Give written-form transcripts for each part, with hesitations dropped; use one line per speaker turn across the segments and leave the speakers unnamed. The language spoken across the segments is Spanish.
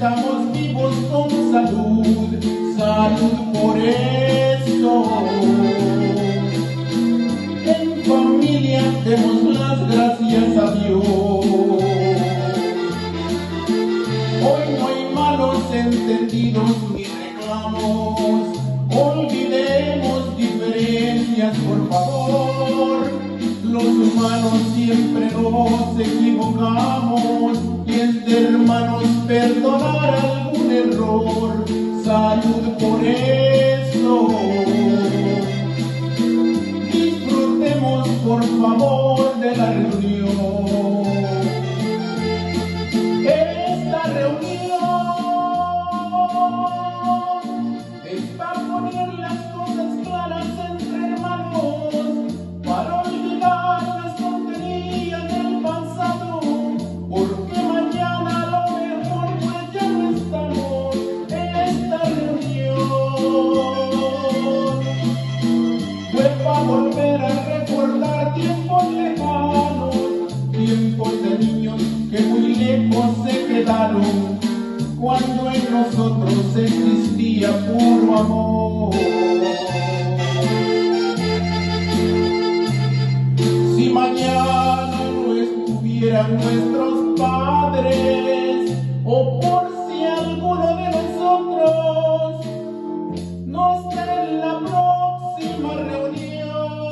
estamos vivos con salud, salud por eso. En familia demos las gracias a Dios. Hoy no hay malos entendidos ni reclamos, olvidemos diferencias por favor. Los humanos siempre nos equivocamos y es de hermanos perdonar algún error. Salud por eso. Disfrutemos por favor de la reunión. Esta reunión es para poner las cosas claras entre hermanos, para olvidar las tonterías del pasado, porque mañana a lo mejor pues ya no estamos. Esta reunión fue para volver a recordar tiempos lejanos, tiempos de niños que muy lejos se quedaron, cuando en nosotros existía puro amor. Si mañana no estuvieran nuestros padres, o por si alguno de nosotros no está en la próxima reunión,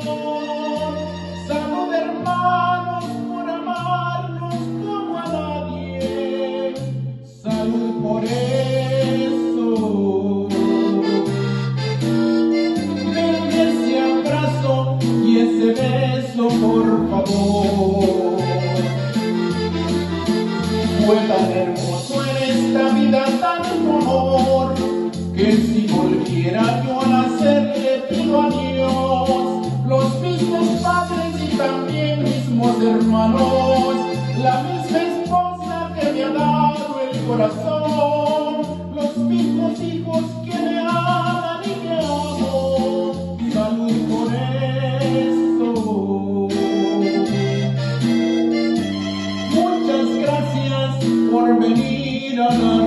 salud hermanos por amarnos como a nadie, salud por eso. Denme ese abrazo y ese beso por favor. Fue tan hermoso en esta vida tanto amor, que si volviera yo a nacer le pido a Dios los mismos padres y también mismos hermanos, la misma esposa que me ha dado el corazón, los mismos hijos que me aman y que amo. Salud por eso. Muchas gracias por venir a la